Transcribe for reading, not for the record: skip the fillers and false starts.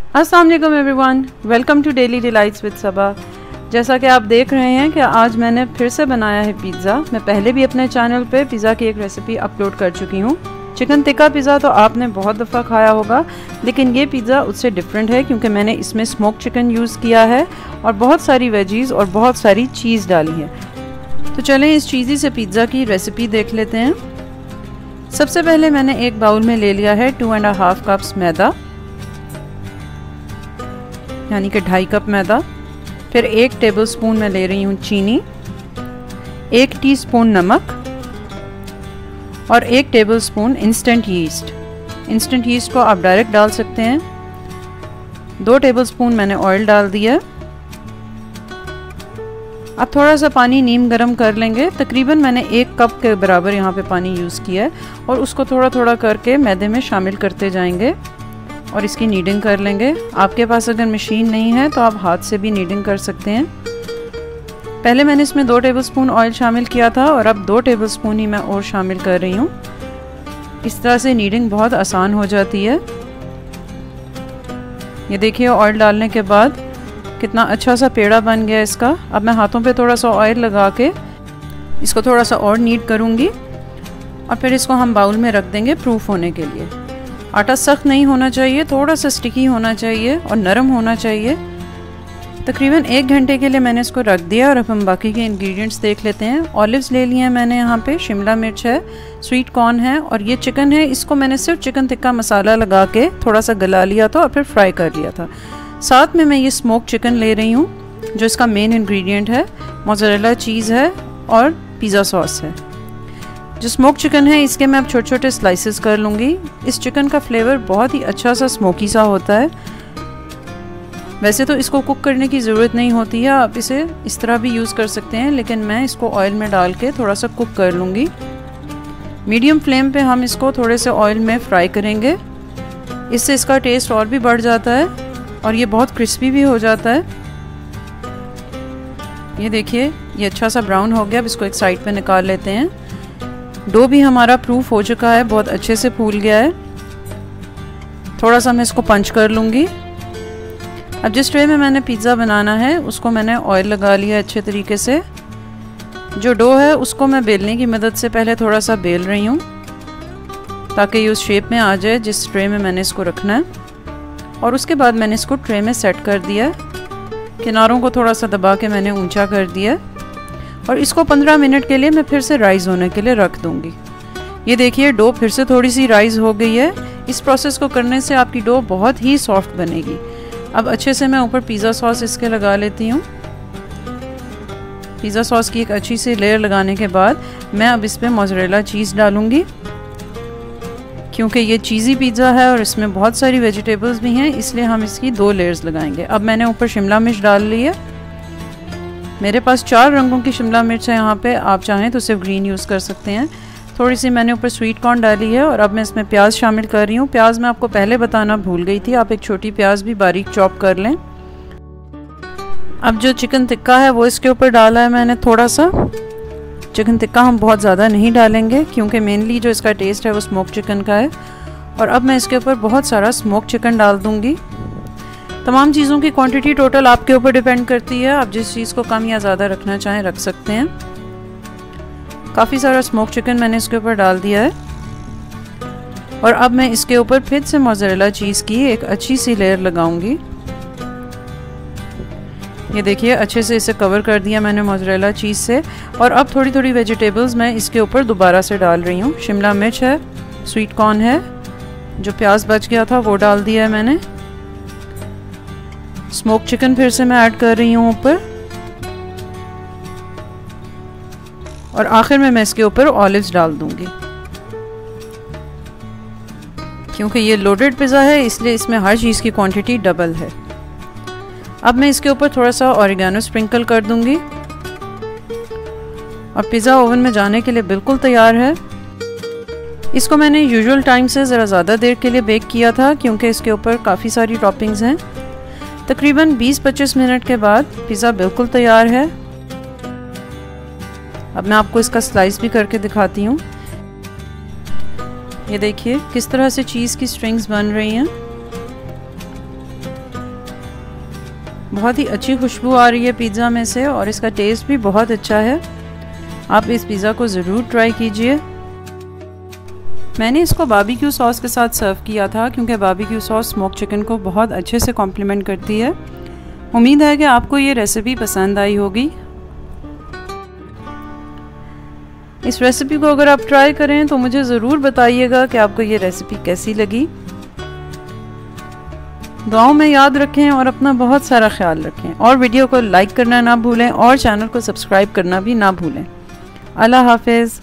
अस्सलाम वालेकुम everyone, welcome to daily delights with Saba. जैसा कि आप देख रहे हैं कि आज मैंने फिर से बनाया है पिज़्ज़ा। मैं पहले भी अपने चैनल पे पिज़्ज़ा की एक रेसिपी अपलोड कर चुकी हूँ। चिकन टिक्का पिज़्ज़ा तो आपने बहुत दफ़ा खाया होगा, लेकिन ये पिज़्ज़ा उससे डिफरेंट है क्योंकि मैंने इसमें स्मोक चिकन यूज़ किया है और बहुत सारी वेजीज़ और बहुत सारी चीज़ डाली है। तो चलें इस चीज़ी से पिज़्ज़ा की रेसिपी देख लेते हैं। सबसे पहले मैंने एक बाउल में ले लिया है 2.5 कप्स मैदा, यानी कि 2.5 कप मैदा। फिर 1 टेबलस्पून मैं ले रही हूँ चीनी, 1 टीस्पून नमक और 1 tablespoon instant yeast. Instant yeast को आप डायरेक्ट डाल सकते हैं। 2 टेबलस्पून मैंने ऑयल डाल दिया। अब थोड़ा सा पानी नीम गरम कर लेंगे। तकरीबन मैंने 1 कप के बराबर यहाँ पे पानी यूज़ किया है और उसको थोड़ा थोड़ा करके मैदे में शामिल करते जाएंगे और इसकी नीडिंग कर लेंगे। आपके पास अगर मशीन नहीं है तो आप हाथ से भी नीडिंग कर सकते हैं। पहले मैंने इसमें 2 टेबलस्पून ऑयल शामिल किया था और अब 2 टेबलस्पून ही मैं और शामिल कर रही हूँ। इस तरह से नीडिंग बहुत आसान हो जाती है। ये देखिए ऑयल डालने के बाद कितना अच्छा सा पेड़ा बन गया इसका। अब मैं हाथों पे थोड़ा सा ऑयल लगा के इसको थोड़ा सा और नीड करूँगी और फिर इसको हम बाउल में रख देंगे प्रूफ होने के लिए। आटा सख्त नहीं होना चाहिए, थोड़ा सा स्टिकी होना चाहिए और नरम होना चाहिए। तकरीबन 1 घंटे के लिए मैंने इसको रख दिया और अब हम बाकी के इंग्रेडिएंट्स देख लेते हैं। ऑलिव्स ले लिए हैं मैंने यहाँ पे, शिमला मिर्च है, स्वीट कॉर्न है और ये चिकन है। इसको मैंने सिर्फ चिकन टिक्का मसाला लगा के थोड़ा सा गला लिया था और फिर फ्राई कर लिया था। साथ में मैं ये स्मोक चिकन ले रही हूँ जो इसका मेन इंग्रेडिएंट है। मोज़रेला चीज़ है और पिज़्ज़ा सॉस है। जो स्मोक चिकन है इसके मैं अब छोटे छोटे स्लाइसेस कर लूँगी। इस चिकन का फ्लेवर बहुत ही अच्छा सा स्मोकी सा होता है। वैसे तो इसको कुक करने की ज़रूरत नहीं होती है, आप इसे इस तरह भी यूज़ कर सकते हैं, लेकिन मैं इसको ऑयल में डाल के थोड़ा सा कुक कर लूँगी। मीडियम फ्लेम पे हम इसको थोड़े से ऑयल में फ्राई करेंगे। इससे इसका टेस्ट और भी बढ़ जाता है और ये बहुत क्रिस्पी भी हो जाता है। ये देखिए ये अच्छा सा ब्राउन हो गया। अब इसको एक साइड पे निकाल लेते हैं। डो भी हमारा प्रूफ हो चुका है, बहुत अच्छे से फूल गया है। थोड़ा सा मैं इसको पंच कर लूँगी। अब जिस ट्रे में मैंने पिज़्ज़ा बनाना है उसको मैंने ऑयल लगा लिया अच्छे तरीके से। जो डो है उसको मैं बेलने की मदद से पहले थोड़ा सा बेल रही हूँ ताकि ये उस शेप में आ जाए जिस ट्रे में मैंने इसको रखना है। और उसके बाद मैंने इसको ट्रे में सेट कर दिया। किनारों को थोड़ा सा दबा के मैंने ऊंचा कर दिया और इसको 15 मिनट के लिए मैं फिर से राइज़ होने के लिए रख दूंगी। ये देखिए डो फिर से थोड़ी सी राइज़ हो गई है। इस प्रोसेस को करने से आपकी डो बहुत ही सॉफ्ट बनेगी। अब अच्छे से मैं ऊपर पिज़्ज़ा सॉस इसके लगा लेती हूँ। पिज़्ज़ा सॉस की एक अच्छी सी लेयर लगाने के बाद मैं अब इस पर मोज़रेला चीज़ डालूँगी। क्योंकि ये चीज़ी पिज़्ज़ा है और इसमें बहुत सारी वेजिटेबल्स भी हैं, इसलिए हम इसकी 2 लेयर्स लगाएंगे। अब मैंने ऊपर शिमला मिर्च डाल ली है। मेरे पास 4 रंगों की शिमला मिर्च है यहाँ पे, आप चाहें तो सिर्फ ग्रीन यूज़ कर सकते हैं। थोड़ी सी मैंने ऊपर स्वीट कॉर्न डाली है और अब मैं इसमें प्याज शामिल कर रही हूँ। प्याज मैं आपको पहले बताना भूल गई थी, आप एक छोटी प्याज भी बारीक चॉप कर लें। अब जो चिकन टिक्का है वो इसके ऊपर डाला है मैंने थोड़ा सा। चिकन टिक्का हम बहुत ज़्यादा नहीं डालेंगे क्योंकि मेनली जो इसका टेस्ट है वो स्मोक चिकन का है। और अब मैं इसके ऊपर बहुत सारा स्मोक चिकन डाल दूँगी। तमाम चीज़ों की क्वांटिटी टोटल आपके ऊपर डिपेंड करती है, आप जिस चीज़ को कम या ज़्यादा रखना चाहें रख सकते हैं। काफ़ी सारा स्मोक चिकन मैंने इसके ऊपर डाल दिया है और अब मैं इसके ऊपर फिर से मोज़रेला चीज़ की एक अच्छी सी लेयर लगाऊंगी। ये देखिए अच्छे से इसे कवर कर दिया मैंने मोज़रेला चीज़ से। और अब थोड़ी थोड़ी वेजिटेबल्स मैं इसके ऊपर दोबारा से डाल रही हूँ। शिमला मिर्च है, स्वीट कॉर्न है, जो प्याज बच गया था वो डाल दिया है मैंने। स्मोक चिकन फिर से मैं ऐड कर रही हूँ ऊपर और आखिर में मैं इसके ऊपर ऑलिव्स डाल दूंगी। क्योंकि ये लोडेड पिज़्ज़ा है इसलिए इसमें हर चीज़ की क्वांटिटी डबल है। अब मैं इसके ऊपर थोड़ा सा ऑरिगेनो स्प्रिंकल कर दूंगी और पिज़्ज़ा ओवन में जाने के लिए बिल्कुल तैयार है। इसको मैंने यूजुअल टाइम से ज़रा ज़्यादा देर के लिए बेक किया था क्योंकि इसके ऊपर काफ़ी सारी टॉपिंग्स हैं। तकरीबन 20-25 मिनट के बाद पिज़्ज़ा बिल्कुल तैयार है। अब मैं आपको इसका स्लाइस भी करके दिखाती हूँ। ये देखिए किस तरह से चीज़ की स्ट्रिंग्स बन रही हैं। बहुत ही अच्छी खुशबू आ रही है पिज़्ज़ा में से और इसका टेस्ट भी बहुत अच्छा है। आप इस पिज़्ज़ा को ज़रूर ट्राई कीजिए। मैंने इसको बारबेक्यू सॉस के साथ सर्व किया था क्योंकि बारबेक्यू सॉस स्मोक चिकन को बहुत अच्छे से कॉम्प्लीमेंट करती है। उम्मीद है कि आपको ये रेसिपी पसंद आई होगी। इस रेसिपी को अगर आप ट्राई करें तो मुझे ज़रूर बताइएगा कि आपको ये रेसिपी कैसी लगी। दुआओं में याद रखें और अपना बहुत सारा ख्याल रखें और वीडियो को लाइक करना ना भूलें और चैनल को सब्सक्राइब करना भी ना भूलें। अल्लाह हाफिज़।